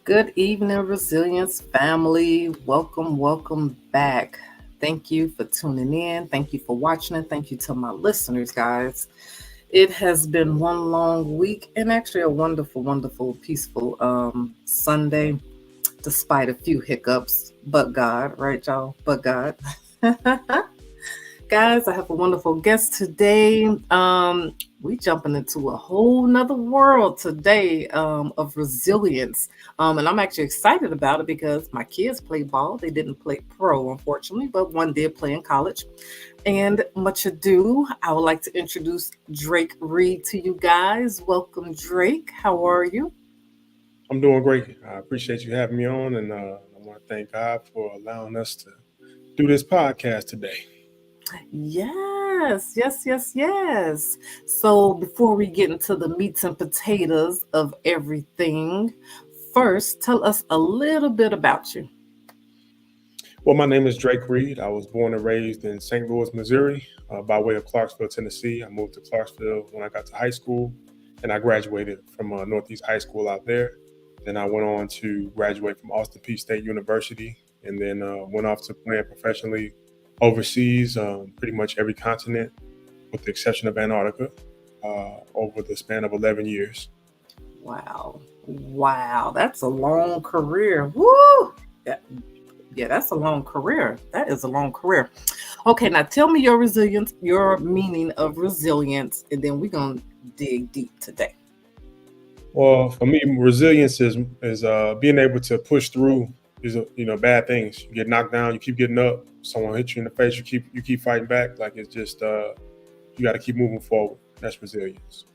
Good evening, Resilience family. Welcome, welcome back. Thank you for tuning in. Thank you for watching, and thank you to my listeners, guys. It has been one long week and actually a wonderful, wonderful, peaceful Sunday, despite a few hiccups. But God, right, y'all? But God. Guys, I have a wonderful guest today. We jumping into a whole nother world today of resilience. And I'm actually excited about it because my kids play ball. They didn't play pro, unfortunately, but one did play in college. And much ado, I would like to introduce Drake Reed to you guys. Welcome, Drake. How are you? I'm doing great. I appreciate you having me on, and I want to thank God for allowing us to do this podcast today. Yes, yes, yes, yes. So before we get into the meats and potatoes of everything, first tell us a little bit about you. Well, my name is Drake Reed. I was born and raised in St. Louis, Missouri, by way of Clarksville, Tennessee. I moved to Clarksville when I got to high school, and I graduated from Northeast High School out there. Then I went on to graduate from Austin Peay State University, and then went off to playing professionally overseas, pretty much every continent, with the exception of Antarctica, over the span of 11 years. Wow. Wow, that's a long career. Woo! Yeah, yeah, that's a long career. That is a long career. Okay, now tell me your resilience, your meaning of resilience, and then we're going to dig deep today. Well, for me, resilience is being able to push through these bad things. You get knocked down, you keep getting up. Someone hits you in the face, you keep fighting back. Like it's just you got to keep moving forward. That's resilience.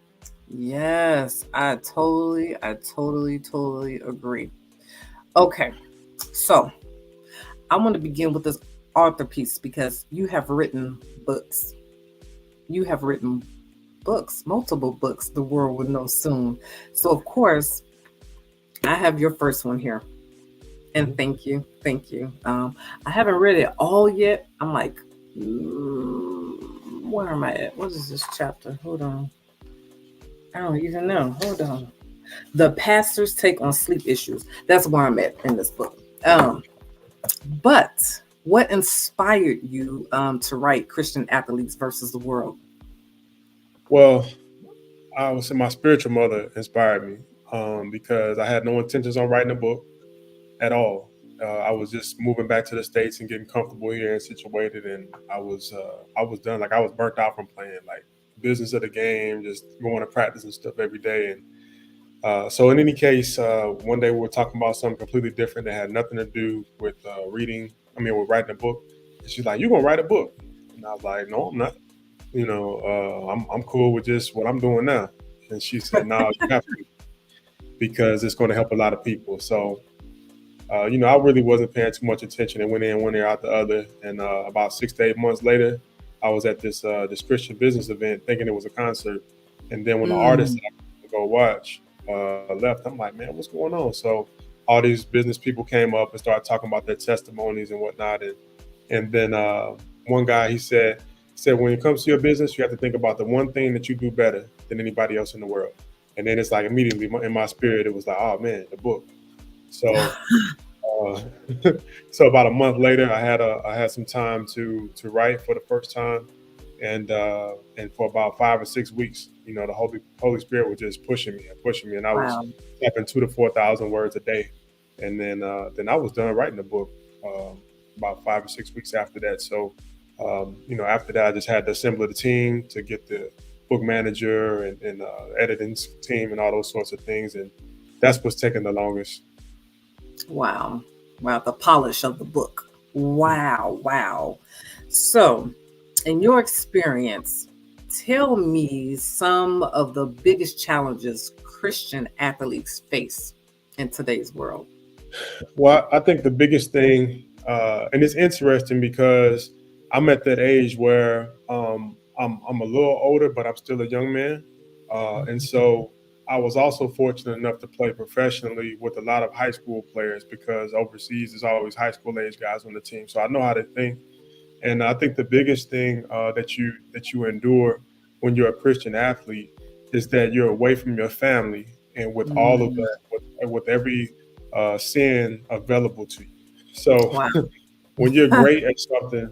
Yes, I totally agree. Okay, so I want to begin with this author piece because you have written books. You have written books, multiple books, the world will know soon. So, of course, I have your first one here. And Mhm. thank you. Thank you. I haven't read it all yet. I'm like, where am I at? What is this chapter? Hold on. I don't even know. Hold on. The pastor's take on sleep issues. That's where I'm at in this book. But what inspired you to write Christian Athletes versus the World? Well, I would say my spiritual mother inspired me because I had no intentions on writing a book at all. I was just moving back to the states and getting comfortable here and situated, and I was done. Like I was burnt out from playing, like business of the game, just going to practice and stuff every day. And so, in any case, one day we were talking about something completely different that had nothing to do with reading. I mean, with writing a book. And she's like, "You gonna write a book?" And I was like, "No, I'm not. I'm cool with just what I'm doing now." And she said, "No, you have to because it's going to help a lot of people." So I really wasn't paying too much attention and went in one ear out the other. And about 6 to 8 months later, I was at this Christian business event thinking it was a concert. And then when the artist Mm, that I was to go watch left, I'm like, man, what's going on? So all these business people came up and started talking about their testimonies and whatnot. And then one guy, he said, when it comes to your business, you have to think about the one thing that you do better than anybody else in the world. And then it's like immediately in my spirit, it was like, oh man, the book. So uh, so about a month later, I had some time to write for the first time, and for about 5 or 6 weeks, the Holy Spirit was just pushing me, and I was wow. typing 2 to 4 thousand words a day, and then I was done writing the book about 5 or 6 weeks after that. So after that, I just had to assemble the team to get the book manager and editing team and all those sorts of things, and that's what's taking the longest. Wow. Wow. The polish of the book. Wow. Wow. So, in your experience, tell me some of the biggest challenges Christian athletes face in today's world. Well, I think the biggest thing, and it's interesting because I'm at that age where I'm a little older, but I'm still a young man, and so I was also fortunate enough to play professionally with a lot of high school players because overseas there's always high school age guys on the team, so I know how to think. And I think the biggest thing that you endure when you're a Christian athlete is that you're away from your family, and with all of Mm, that, with every sin available to you. So Wow. when you're great at something,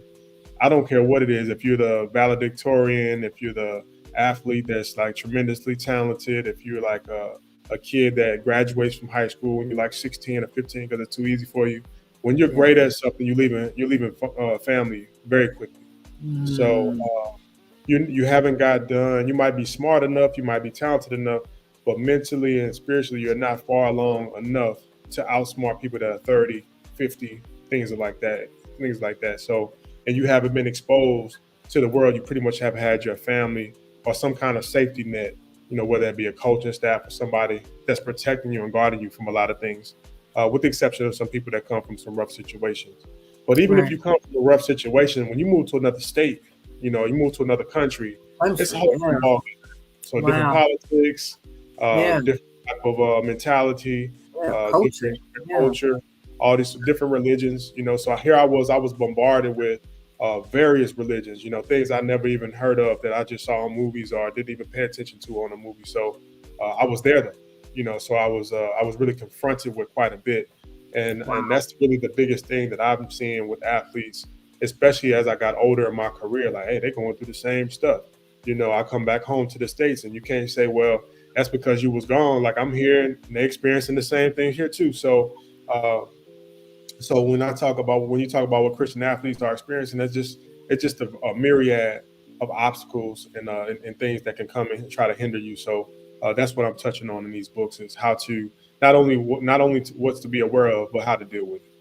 I don't care what it is. If you're the valedictorian, if you're the athlete that's like tremendously talented, if you're like a kid that graduates from high school and you're like 16 or 15 because it's too easy for you. When you're Yeah. great at something, you're leaving family very quickly. So Mm, you haven't got done. You might be smart enough, you might be talented enough, but mentally and spiritually, you're not far along enough to outsmart people that are 30, 50, things like that, things like that. So, and you haven't been exposed to the world. You pretty much have had your family or some kind of safety net. Whether it be a coaching staff or somebody that's protecting you and guarding you from a lot of things, with the exception of some people that come from some rough situations. But even if right. you come from a rough situation, when you move to another state, you move to another country, it's a Country. whole Yeah. different ballgame. So different Wow. politics, Yeah. different type of mentality, Yeah. Culture. different Yeah. culture, all these different religions. So here I was bombarded with various religions. Things I never even heard of that I just saw in movies or didn't even pay attention to on a movie. So I was there though. So I was really confronted with quite a bit, and Wow. that's really the biggest thing that I'm seeing with athletes, especially as I got older in my career. Like, hey, they're going through the same stuff. I come back home to the States, and you can't say, well, that's because you was gone. Like, I'm here, and they're experiencing the same thing here too. Uh, so when you talk about what Christian athletes are experiencing, it's just a myriad of obstacles and things that can come and try to hinder you. So that's what I'm touching on in these books, is how to not only what's to be aware of, but how to deal with it.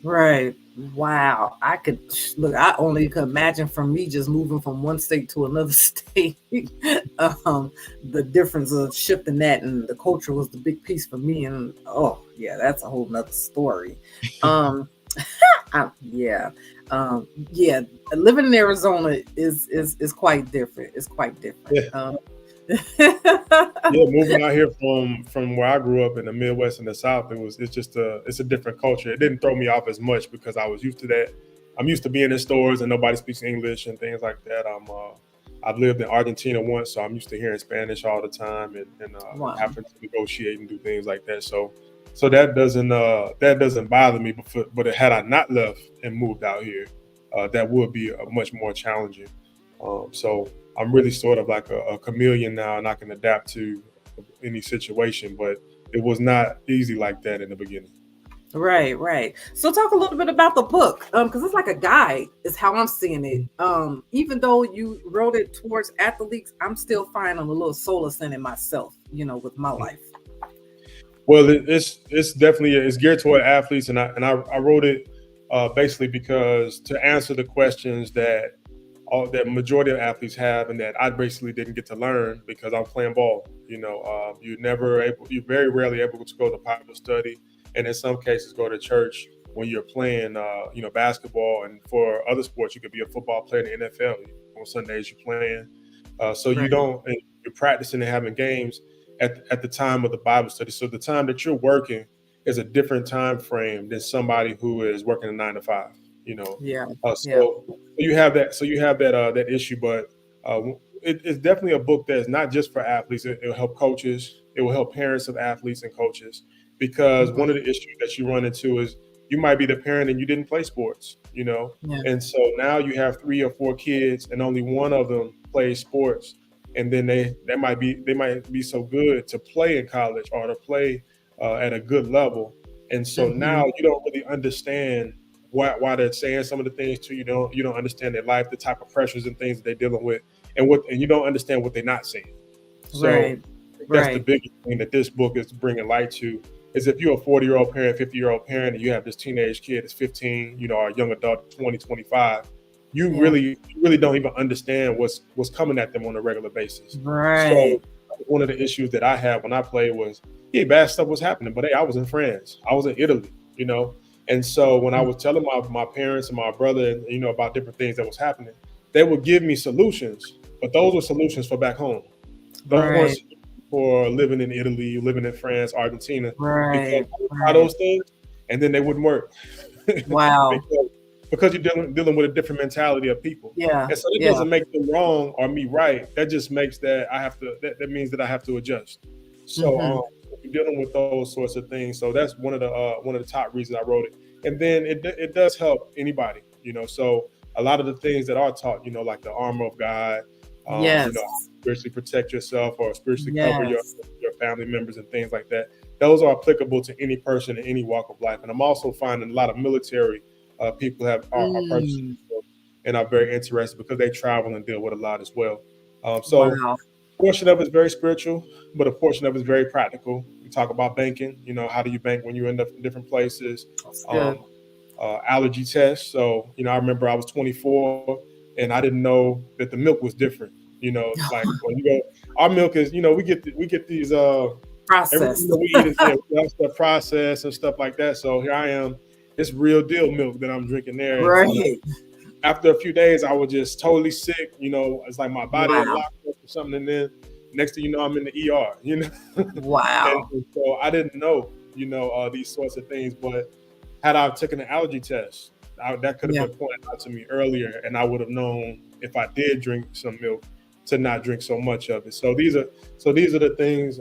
Right. Wow. I could look, I only could imagine from me just moving from one state to another state. um, the difference of shifting that and the culture was the big piece for me. And oh yeah, that's a whole nother story. Um, yeah. Yeah. Living in Arizona is quite different. It's quite different. Yeah. Yeah, moving out here from where I grew up in the Midwest and the South, it's a different culture. It didn't throw me off as much because I was used to that. I'm used to being in stores and nobody speaks English and things like that. I've lived in Argentina once, so I'm used to hearing Spanish all the time and Wow. having to negotiate and do things like that. So that doesn't bother me. But had I not left and moved out here, that would be much more challenging. So I'm really sort of like a chameleon now, and I can adapt to any situation. But it was not easy like that in the beginning. Right, right. So talk a little bit about the book, because it's like a guide, is how I'm seeing it. Even though you wrote it towards athletes, I'm still finding a little solace in it myself, with my life. Well, it's definitely it's geared toward athletes, and I wrote it basically because to answer the questions that majority of athletes have, and that I basically didn't get to learn because I'm playing ball. You're very rarely able to go to Bible study, and in some cases go to church when you're playing, basketball. And for other sports, you could be a football player in the NFL. On Sundays, you're playing, so you Right. don't. And you're practicing and having games at the time of the Bible study. So the time that you're working is a different time frame than somebody who is working a 9 to 5. You know, Yeah. Yeah. so you have that. So you have that issue, but it's definitely a book that's not just for athletes. It'll help coaches. It will help parents of athletes and coaches, because Mhm. one of the issues that you run into is you might be the parent and you didn't play sports. Yeah. And so now you have 3 or 4 kids and only one of them plays sports, and then they might be so good to play in college or to play at a good level, and so now Hmm. you don't really understand why they're saying some of the things to you. You don't understand their life, the type of pressures and things that they're dealing with, and you don't understand what they're not saying. So Right. I think that's the Right. biggest thing that this book is bringing light to, is if you're a 40-year-old parent, 50-year-old parent, and you have this teenage kid that's 15, or a young adult 20, 25, Yeah. you really don't even understand what's coming at them on a regular basis. So Right. one of the issues that I had when I played was, yeah, bad stuff was happening, but hey, I was in France, I was in Italy, and so when I was telling my parents and my brother, about different things that was happening, they would give me solutions, but those were solutions for back home. Those weren't Right. solutions for living in Italy, living in France, Argentina, because Right. I would try Right. those things and then they wouldn't work. Wow. because you're dealing with a different mentality of people. Yeah. And so that Yeah. doesn't make them wrong or me right. That just makes that I have to that means that I have to adjust. So Hmm. you're dealing with those sorts of things. So that's one of the top reasons I wrote it. And then it does help anybody, So a lot of the things that are taught, like the armor of God, how to Yes. spiritually protect yourself or spiritually cover Yes. your family members and things like that. Those are applicable to any person in any walk of life. And I'm also finding a lot of military people are purchasing Mm, this book and are very interested because they travel and deal with a lot as well. So wow. a portion of it is very spiritual, but a portion of it is very practical. We talk about banking. How do you bank when you end up in different places? That's good. Um, Allergy tests. So, I remember I was 24 and I didn't know that the milk was different. Like when you go, our milk is, we get these, everything Processed. that we eat is, yeah, that's the process and stuff like that. So here I am, it's real deal milk that I'm drinking there. And, Right. after a few days, I was just totally sick. It's like my body had Wow. locked up or something. And then next thing you know, I'm in the ER, Wow. and so I didn't know, these sorts of things. But had I taken an allergy test, that could have Yeah. been pointed out to me earlier, and I would have known if I did drink some milk to not drink so much of it. So these are the things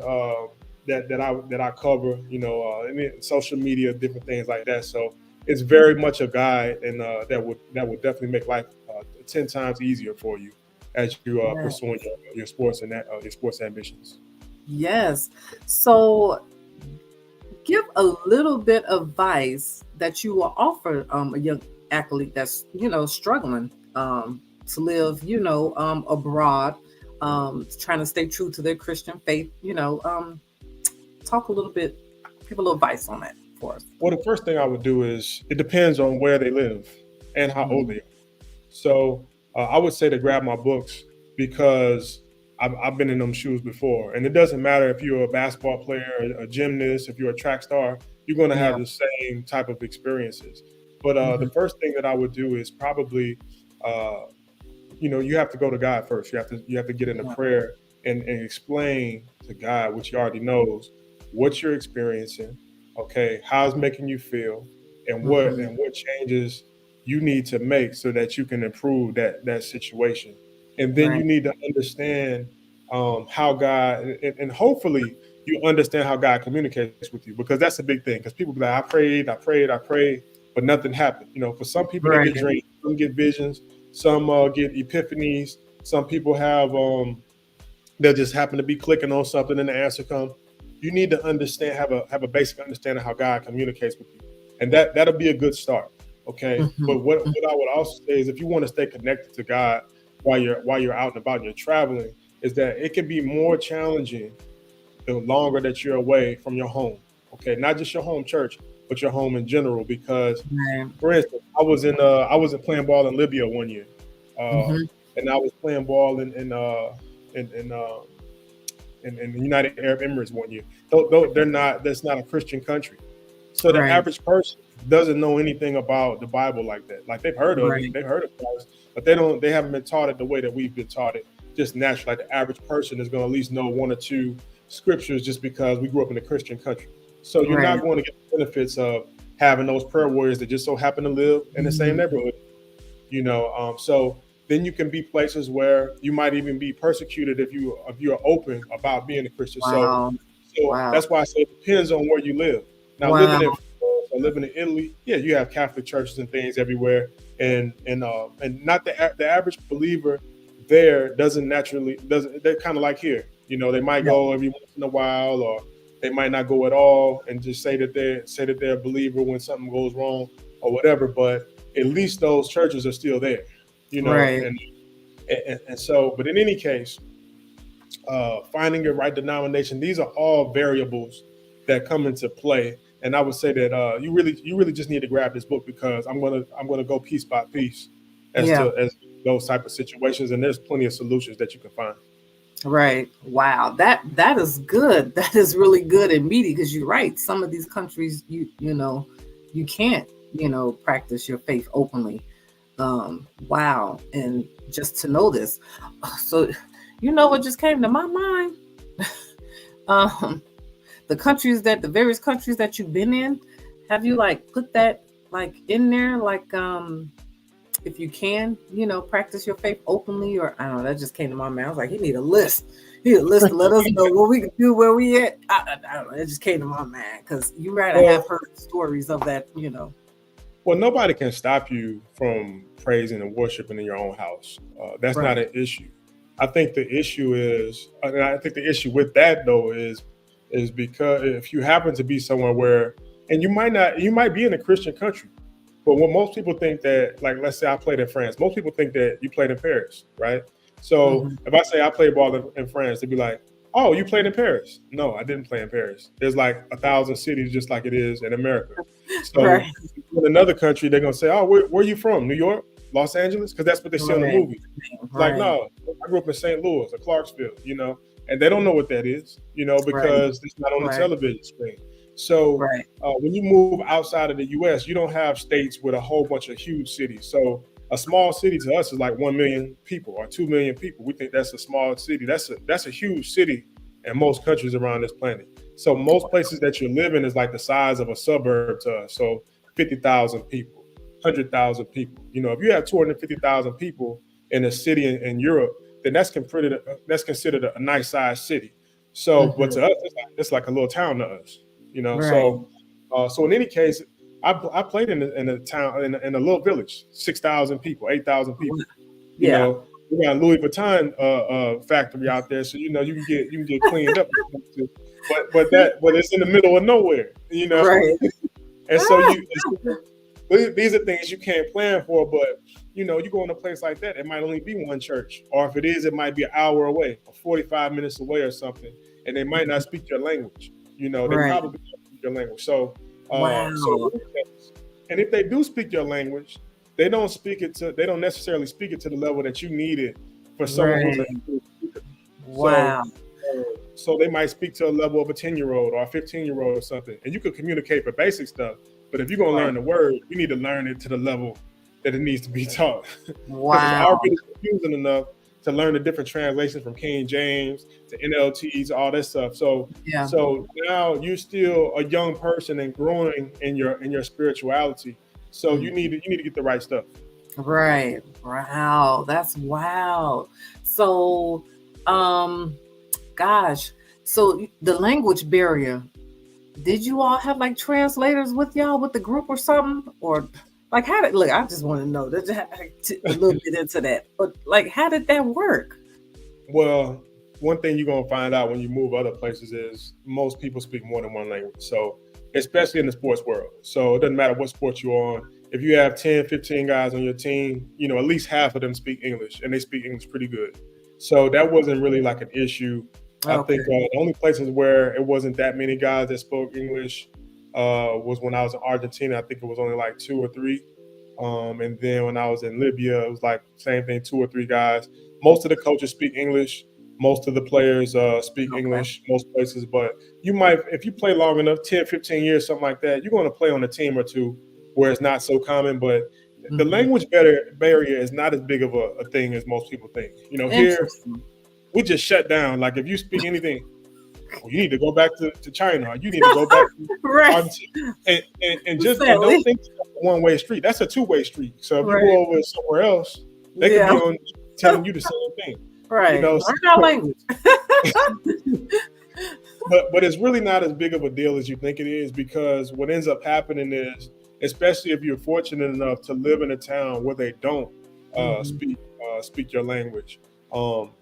that I cover, and then social media, different things like that. So it's very much a guide, and that would definitely make life 10 times easier for you as you Yeah. pursuing your sports and your sports ambitions. Yes. So give a little bit of advice that you will offer a young athlete that's struggling to live abroad, trying to stay true to their Christian faith. Talk a little bit, give a little advice on that for us. Well, the first thing I would do is it depends on where they live and how old Mhm. they are. So I would say to grab my books because I've been in them shoes before. And it doesn't matter if you're a basketball player, a gymnast, if you're a track star, you're going to Yeah. have the same type of experiences. But Hmm. the first thing that I would do is probably uh, you have to go to God first. You have to get into Yeah. prayer and explain to God, which He already knows, what you're experiencing, okay, how it's making you feel, and what Hmm. and what changes you need to make so that you can improve that situation. And then Right. you need to understand how God and hopefully you understand how God communicates with you because that's a big thing. Because people be like, I prayed, I prayed, I prayed, but nothing happened. For some people they Right. get dreams, some get visions, some get epiphanies. Some people have they'll just happen to be clicking on something and the answer come. You need to understand, have a basic understanding how God communicates with you, and that'll be a good start. Okay, Hmm. but what I would also say is if you want to stay connected to God while you're out and about and you're traveling, is that it can be more challenging the longer that you're away from your home. Okay, not just your home church, but your home in general. Because, Right. for instance, I was playing ball in Libya one year, uh, Hmm. and I was playing ball in in, uh, in the United Arab Emirates one year. Though they're not that's not a Christian country, so the Right. average person doesn't know anything about the Bible like that. Like they've heard of it, Right. they've heard of Christ, but they haven't been taught it the way that we've been taught it. Just naturally, like the average person is going to at least know one or two scriptures just because we grew up in a Christian country. So you're Right. not going to get the benefits of having those prayer warriors that just so happen to live in the same Mhm. neighborhood. So then you can be places where you might even be persecuted if you're open about being a Christian. So Wow. so Wow. that's why I say it depends on where you live. Now, living Wow. in France or living in Italy, yeah, you have Catholic churches and things everywhere, and not the average believer there doesn't they're kind of like here. They might Yeah. go every once in a while, or they might not go at all, and just say that they're a believer when something goes wrong or whatever. But at least those churches are still there, Right. and so. But in any case, finding your right denomination. These are all variables that come into play. And I would say that you really just need to grab this book because I'm gonna go piece by piece Yeah. as those type of situations, and there's plenty of solutions that you can find. Right. Wow. That is good. That is really good and meaty because you're right. Some of these countries you can't, practice your faith openly. Wow. And just to know this. So what just came to my mind? Um the various countries that you've been in, have you like put that like in there like if you can, practice your faith openly, or I don't know, that just came to my mind. I was like, he need a list. Here, listen, let us know what we can do, where we at. I don't know. It just came to my mind because you're right. I have Well, heard stories of that. You know. well, nobody can stop you from praising and worshiping in your own house. That's not Right. an issue. I think the issue is, and I think the issue with that though is because if you happen to be somewhere where, and you might be in a Christian country, but what most people think that, like, let's say I played in France, most people think that you played in Paris, right? So Hmm. if I say I played ball in France, they'd be like, "Oh, you played in Paris?" No, I didn't play in Paris. There's like 1,000 cities just like it is in America. So Right. in another country, they're gonna say, "Oh, where are you from? New York, Los Angeles?" Because that's what they see on the Right. movie. Like, Right. no, I grew up in St. Louis or Clarksville, and they don't know what that is, Right. because it's not on the Right. television screen. So Right. when you move outside of the U.S., you don't have states with a whole bunch of huge cities. So a small city to us is like 1 million people or 2 million people. We think that's a small city. That's a huge city in most countries around this planet. So most places that you live in is like the size of a suburb to us. So 50,000 people, 100,000 people. If you have 250,000 people in a city in Europe, then that's considered a nice sized city. So, but Hmm. to us, it's like a little town to us. Right. So in any case, I played in a town in a little village, 6,000 people, 8,000 people. You Yeah. know, we got a Louis Vuitton factory out there, so you can get cleaned up. But it's in the middle of nowhere. Right. And so these are things you can't plan for, but you go in a place like that, it might only be one church, or if it is, it might be an hour away, or 45 minutes away, or something, and they might not speak your language. They Right. probably don't speak your language. So Wow. and if they do speak your language, they don't necessarily speak it to the level that you need it for someone who's a Right. native speaker. So Wow. so they might speak to a level of a 10-year-old or a 15-year-old or something, and you could communicate for basic stuff. But if you're gonna Right. learn the word, you need to learn it to the level that it needs to be taught, because it's Wow. already confusing enough to learn the different translations from King James to NLTs, all that stuff. So Yeah. so now you're still a young person and growing in your spirituality. So Mm. you need to get the right stuff. Right. Wow. That's wow. So, um, gosh. So the language barrier. Did you all have like translators with y'all with the group or something? Or like how did look? I just want to know a little bit into that. But like, how did that work? Well, one thing you're gonna find out when you move other places is most people speak more than one language. So, especially in the sports world. So it doesn't matter what sport you're on. If you have 10, 15 guys on your team, at least half of them speak English, and they speak English pretty good. So that wasn't really like an issue. I think Okay. the only places where it wasn't that many guys that spoke English was when I was in Argentina. I think it was only like two or three. And then when I was in Libya, it was like same thing, two or three guys. Most of the coaches speak English. Most of the players speak Okay. English most places, but you might, if you play long enough, 10, 15 years, something like that, you're going to play on a team or two where it's not so common. But the Hmm. language barrier is not as big of a thing as most people think. Here Interesting. we just shut down. Like if you speak anything, well, you need to go back to China. Or you need to go back to Right. Argentina, and don't Sadly. think it's a one-way street. That's a two-way street. So if you Right. go over somewhere else, they could Yeah. be on telling you the same thing. You Right. know, Learn our language. but it's really not as big of a deal as you think it is, because what ends up happening is, especially if you're fortunate enough to live in a town where they don't Hmm. speak your language,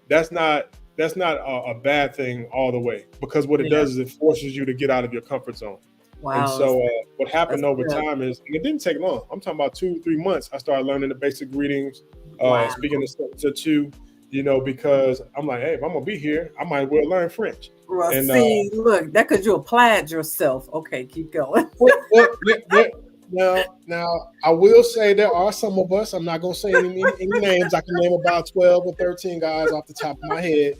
that's not a bad thing all the way, because what it Yeah. does is it forces you to get out of your comfort zone. And Wow. so what That's happened over good. time is, and it didn't take long. I'm talking about 2, 3 months. I started learning the basic greetings, Wow. speaking to two, because I'm like, hey, if I'm gonna be here, I might as well learn French. Well, And see, look, that because you applied yourself. Okay, keep going. well, now I will say there are some of us. I'm not gonna say any names. I can name about 12 or 13 guys off the top of my head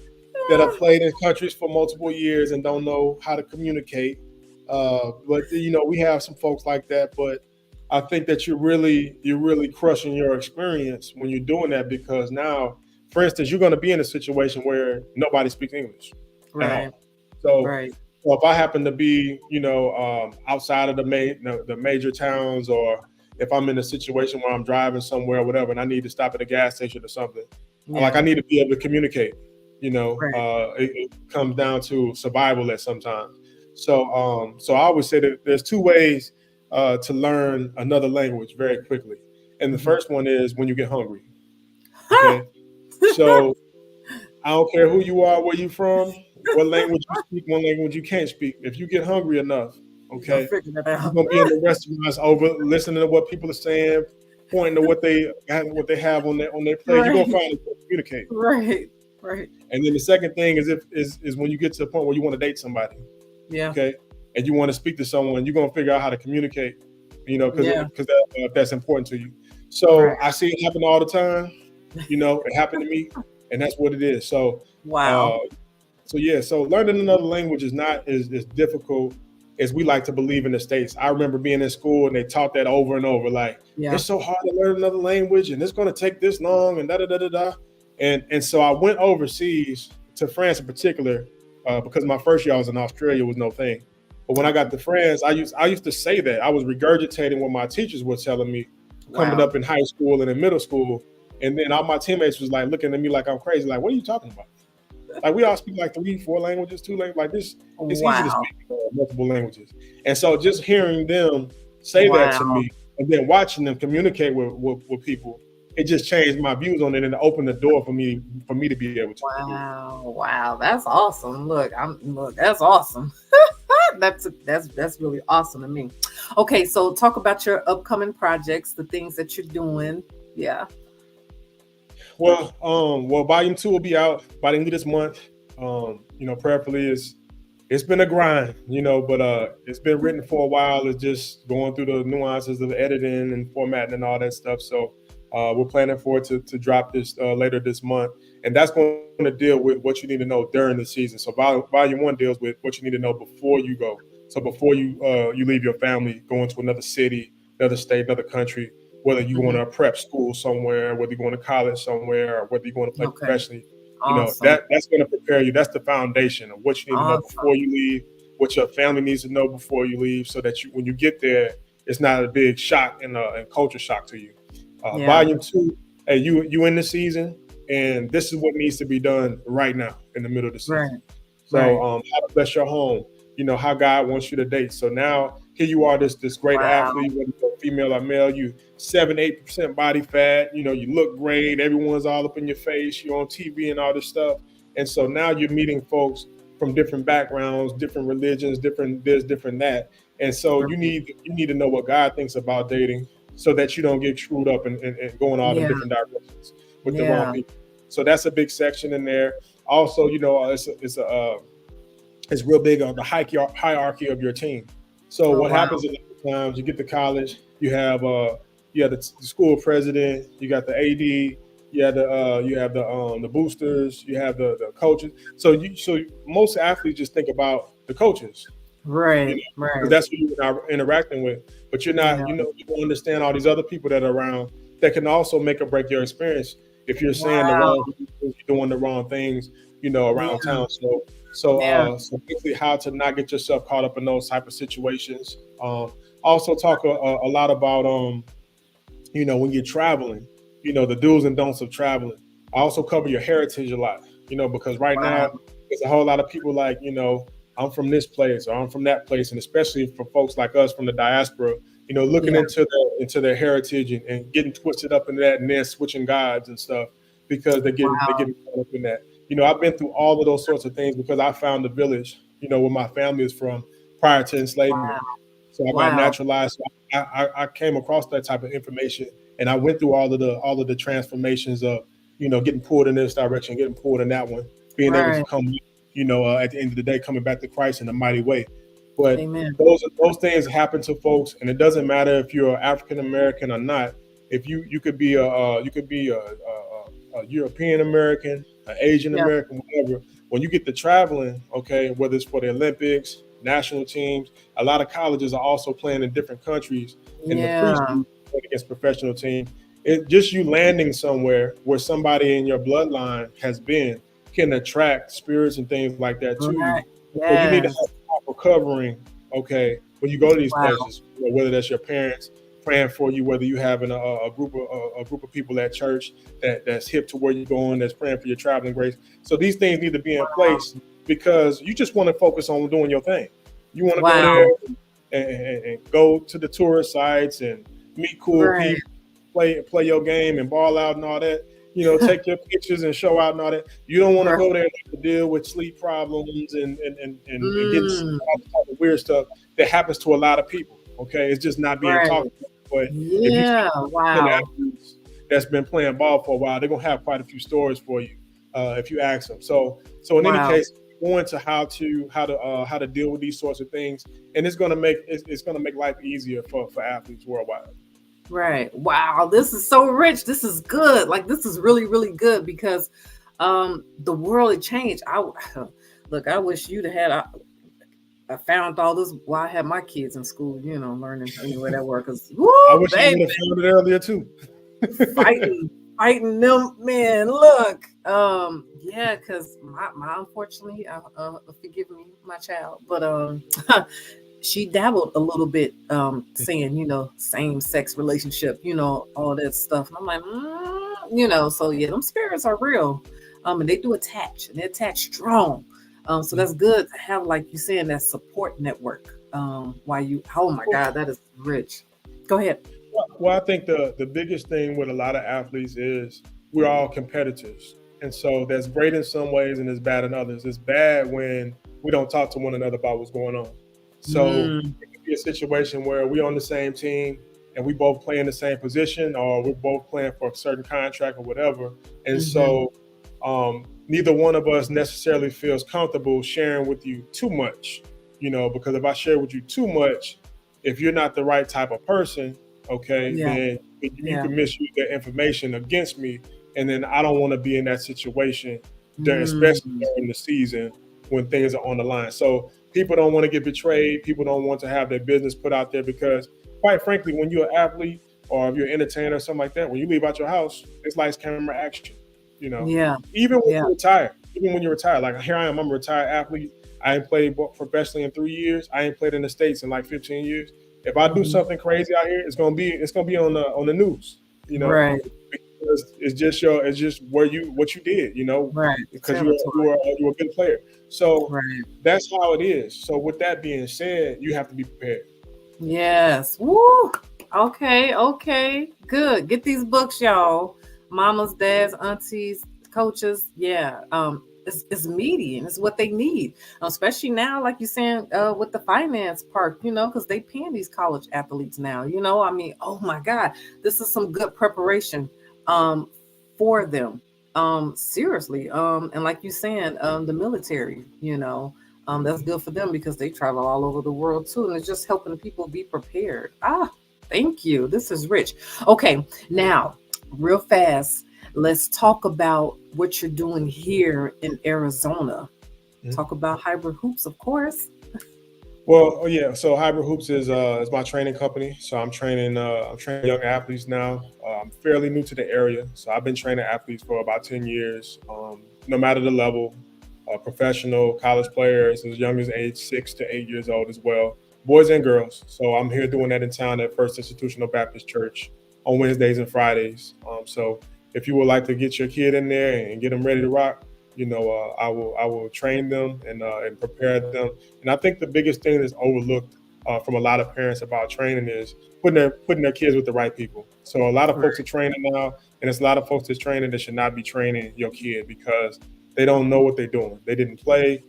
that have played in countries for multiple years and don't know how to communicate. But we have some folks like that. But I think that you're really crushing your experience when you're doing that, because now, for instance, you're going to be in a situation where nobody speaks English at Right. all. So, Right. so if I happen to be, outside of the major towns, or if I'm in a situation where I'm driving somewhere or whatever, and I need to stop at a gas station or something, like Yeah. I need to be able to communicate. Right. It comes down to survival at sometimes. So I always say that there's two ways to learn another language very quickly. And the Mhm. first one is when you get hungry. Okay. So I don't care who you are, where you from, what language you speak, what language you can't speak. If you get hungry enough, You gonna okay, figure that you're out. gonna be in the restaurants over listening to what people are saying, pointing to what they have on their plate. You're gonna Right. find it to communicate. Right. Right. And then the second thing is if is when you get to the point where you want to date somebody, Yeah. okay, and you want to speak to someone, you're gonna figure out how to communicate, Yeah. because that's important to you. So Right. I see it happen all the time. It happened to me, and that's what it is. Uh, Wow. so learning another language is not as difficult as we like to believe in the States. I remember being in school and they taught that over and over, like Yeah. it's so hard to learn another language and it's going to take this long and da da da da da. And so I went overseas to France in particular because my first year I was in Australia was no thing. But when I got to France, I used to say that I was regurgitating what my teachers were telling me coming Wow. up in high school and in middle school, and then all my teammates was like looking at me like I'm crazy, like what are you talking about? Like we all speak like three, four languages, two languages. Like this, it's easy to Wow. speak multiple languages. And so just hearing them say that to Wow. me, and then watching them communicate with people, it just changed my views on it and opened the door for me to be able to do it. Wow. Wow. That's awesome. Look, that's awesome. That's really awesome to me. Okay, so talk about your upcoming projects, the things that you're doing. Yeah. Well, volume two will be out by the end of this month. Prayerfully it's been a grind, but it's been written for a while. It's just going through the nuances of editing and formatting and all that stuff. So we're planning for it to drop this later this month, and that's going to deal with what you need to know during the season. So volume one deals with what you need to know before you go. So before you leave your family, going to another city, another state, another country, whether you're going Hmm. to prep school somewhere, whether you're going to college somewhere, or whether you're going to play Okay. professionally, Awesome. that's going to prepare you. That's the foundation of what you need to know Awesome. before you leave, what your family needs to know before you leave, so that when you get there, it's not a big shock and culture shock to you. Yeah. Volume two, hey, you in the season, and this is what needs to be done right now in the middle of the season. Right. So, Right. how to bless your home, how God wants you to date. So now here you are, this great Wow. athlete, whether you're female or male, you 7-8% body fat, you look great, everyone's all up in your face, you're on TV and all this stuff. And so now you're meeting folks from different backgrounds, different religions, different this, different that. And so Right. you need to know what God thinks about dating so that you don't get screwed up and going all in Yeah. different directions with the wrong Yeah. people. So that's a big section in there. Also, it's real big on the hierarchy of your team. So Oh what wow. happens a lot of times, you get to college, you have the school president, you got the AD, you have the boosters, you have the coaches. So most athletes just think about the coaches, Right. because Right. that's who you're interacting with. But you're Yeah. not, you don't understand all these other people that are around that can also make or break your experience if you're saying the Wow. wrong things, you're doing the wrong things, around Yeah. town. Yeah. So basically, how to not get yourself caught up in those type of situations. Also talk a lot about when you're traveling, the do's and don'ts of traveling. I also cover your heritage a lot, because right now Wow. there's a whole lot of people like, I'm from this place or I'm from that place, and especially for folks like us from the diaspora, looking Yeah. into their heritage and getting twisted up in that, and then switching gods and stuff because they're Wow. getting caught up in that. I've been through all of those sorts of things because I found the village, where my family is from prior to enslavement. Wow. So I got Wow. naturalized. So I came across that type of information, and I went through all of the transformations of getting pulled in this direction, getting pulled in that one, being able to Right. come, at the end of the day, coming back to Christ in a mighty way. But Amen. those things happen to folks, and it doesn't matter if you're African American or not. If you could be a European American, an Asian Yeah. American, whatever. When you get to traveling, okay, whether it's for the Olympics, national teams, a lot of colleges are also playing in different countries in the Yeah. preseason against professional teams. It just you landing somewhere where somebody in your bloodline has been can attract spirits and things like that to you. Right. So you need to Yes. have proper covering, okay, when you go to these Wow. places, whether that's your parents, praying for you, whether you having a group of people at church that's hip to where you're going, that's praying for your traveling grace. So these things need to be in place because you just want to focus on doing your thing. You want to go there Wow. and go to the tourist sites and meet cool Right. people, play your game and ball out and all that. You know, take your pictures and show out and all that. You don't want to Right. go there and have to deal with sleep problems and getting sick, Mm, all this type of weird stuff that happens to a lot of people. Okay, it's just not being right. talked about. But if you Yeah. an Wow. athletes that's been playing ball for a while, they're gonna have quite a few stories for you if you ask them. So in any Wow. case, go into how to deal with these sorts of things, and it's gonna make life easier for athletes worldwide. Right. Wow. This is so rich. This is good. Like this is really, really good because the world had changed. Look, I wish you'd have had I found all this while I had my kids in school, learning anyway that work. Cause woo, I wish I baby, would have found it earlier too. fighting, fighting them, man. Look, yeah, cause my unfortunately, forgive me, my child, but she dabbled a little bit, saying, same sex relationship, all that stuff. And I'm like, so yeah, them spirits are real. And they do attach and they attach strong. So that's good to have, like you saying, that support network. Why you, oh my God, that is rich. Go ahead. Well, I think the biggest thing with a lot of athletes is we're all competitors, and so that's great in some ways and it's bad in others. It's bad when we don't talk to one another about what's going on. So Mm, it could be a situation where we're on the same team and we both play in the same position, or we're both playing for a certain contract or whatever, and mm-hmm. so neither one of us necessarily feels comfortable sharing with you too much. Because if I share with you too much, if you're not the right type of person, okay, Yeah, then you yeah. can misuse that information against me. And then I don't want to be in that situation, especially Mm, during the season when things are on the line. So people don't want to get betrayed. People don't want to have their business put out there because, quite frankly, when you're an athlete or if you're an entertainer or something like that, when you leave out your house, it's lights, camera, action. You know, yeah, even when yeah. you retire, even when you retire, like here I am, I'm a retired athlete. I ain't played professionally in 3 years. I ain't played in the States in like 15 years. If I do Hmm. something crazy out here, it's gonna be on the news, you know, Right, because it's just what you did, right. because Territory. you're a good player. So Right. that's how it is. So with that being said, you have to be prepared. Yes. Woo. Okay. Okay. Good. Get these books, y'all. Mamas, dads, aunties, coaches. Yeah. It's meaty and it's what they need, especially now, like you're saying, with the finance part, because they paying these college athletes now. I mean, oh my God, this is some good preparation, um, for them. Seriously. And like you saying, the military, that's good for them because they travel all over the world too, and it's just helping people be prepared. Thank you. This is rich. Okay, now, real fast, let's talk about what you're doing here in Arizona. Mhm. Talk about hybrid hoops, of course. Well, oh yeah. So Hybrid Hoops is my training company. So I'm training young athletes now. I'm fairly new to the area, so I've been training athletes for about 10 years. No matter the level, professional, college players as young as age 6 to 8 years old as well, boys and girls. So I'm here doing that in town at First Institutional Baptist Church on Wednesdays and Fridays. So if you would like to get your kid in there and get them ready to rock, I will train them and prepare them. And I think the biggest thing that's overlooked from a lot of parents about training is putting their kids with the right people. So a lot of folks are Right. training now, and it's a lot of folks that's training that should not be training your kid because they don't know what they're doing. They didn't play.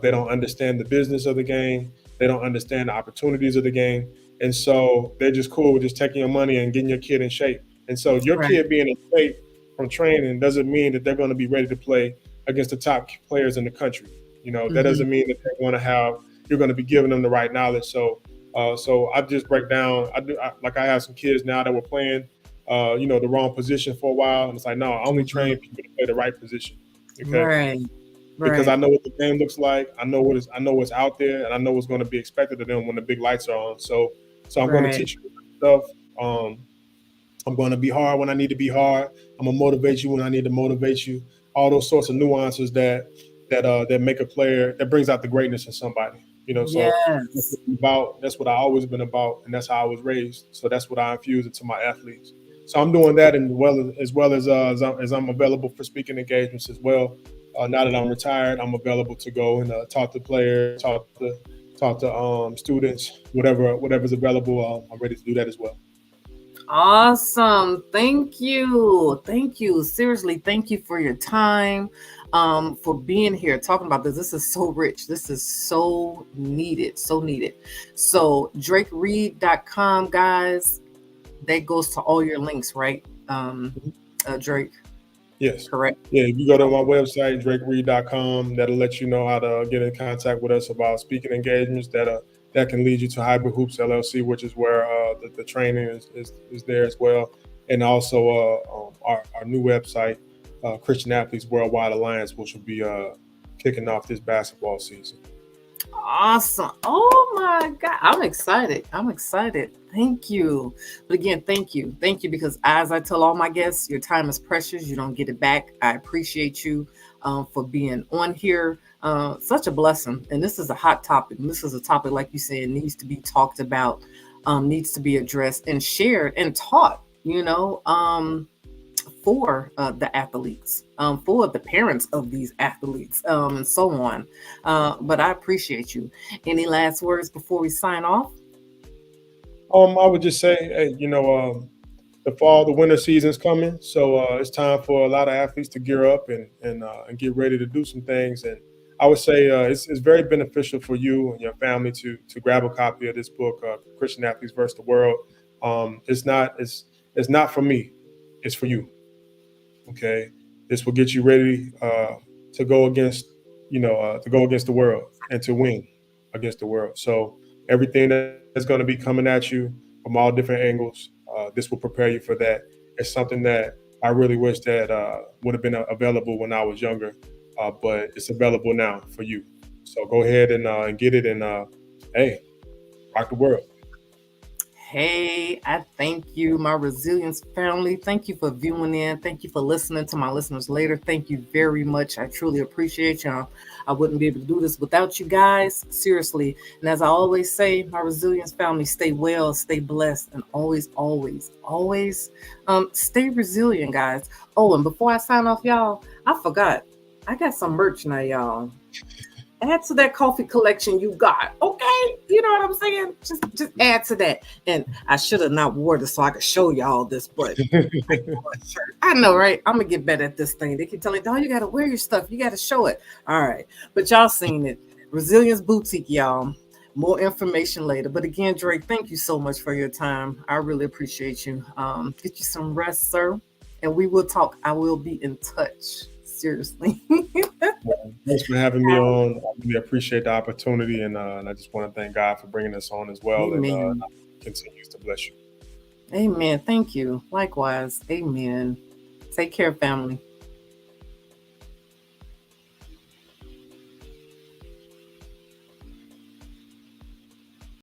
They don't understand the business of the game. They don't understand the opportunities of the game, and so they're just cool with just taking your money and getting your kid in shape. And so your Right. kid being in shape from training doesn't mean that they're going to be ready to play against the top players in the country. That Hmm. doesn't mean that they're going to have you're going to be giving them the right knowledge. So I just break down. Like I have some kids now that were playing, the wrong position for a while, and it's like, no, I only train Hmm. people to play the right position. Okay, Right. because Right. I know what the game looks like. I know what's out there, and I know what's going to be expected of them when the big lights are on. So I'm going to Right. teach you stuff. Um, I'm going to be hard when I need to be hard. I'm gonna motivate you when I need to motivate you. All those sorts of nuances that make a player that brings out the greatness in somebody. So that's Yes. what I'm about. That's what I always been about, and that's how I was raised. So that's what I infuse into my athletes. So I'm doing that, and as I'm available for speaking engagements as well. Now that I'm retired, I'm available to go and talk to players, talk to students, whatever's available. I'm ready to do that as well. Awesome. Thank you. Thank you. Seriously, thank you for your time, for being here talking about this. This is so rich. This is so needed. So needed. So, drakereed.com, guys, that goes to all your links, right? Drake, Yes. correct? Yeah, if you go to my Okay. website, drakereed.com, that'll let you know how to get in contact with us about speaking engagements that can lead you to Hybrid Hoops LLC, which is where the training is there as well. And also our new website, Christian Athletes Worldwide Alliance, which will be kicking off this basketball season. Awesome. Oh my God. I'm excited. I'm excited. Thank you. But again, thank you. Thank you because as I tell all my guests, your time is precious. You don't get it back. I appreciate you for being on here. Such a blessing. And this is a hot topic. And this is a topic, like you said, needs to be talked about, needs to be addressed and shared and taught, for the athletes, for the parents of these athletes, and so on. But I appreciate you. Any last words before we sign off? I would just say, hey, the winter season's coming, so it's time for a lot of athletes to gear up and get ready to do some things. And I would say it's very beneficial for you and your family to grab a copy of this book, Christian Athletes versus the World. It's not for me; it's for you. Okay, this will get you ready to go against the world and to win against the world. So everything that's going to be coming at you from all different angles, this will prepare you for that. It's something that I really wish that would have been available when I was younger, but it's available now for you. So go ahead and get it, and hey, rock the world. Hey, I thank you, my resilience family. Thank you for viewing in. Thank you for listening to my listeners later. Thank you very much. I truly appreciate y'all. I wouldn't be able to do this without you guys. Seriously. And as I always say, my resilience family, stay well, stay blessed, and always, always, always stay resilient, guys. Oh, and before I sign off, y'all, I forgot. I got some merch now, y'all. Add to that coffee collection you got. Okay, you know what I'm saying? Just add to that. And I should have not wore this so I could show y'all this, but I wore a shirt. I know, right? I'm gonna get better at this thing. They keep telling me, "Oh, you gotta wear your stuff. You gotta show it." All right, but y'all seen it. Resilience Boutique, y'all. More information later. But again, Drake, thank you so much for your time. I really appreciate you. Get you some rest, sir, and we will talk. I will be in touch. Seriously. Thanks for having me on. I really appreciate the opportunity, and I just want to thank God for bringing us on as well, and Amen. continues to bless you. Amen. Thank you. Likewise. Amen. Take care, family.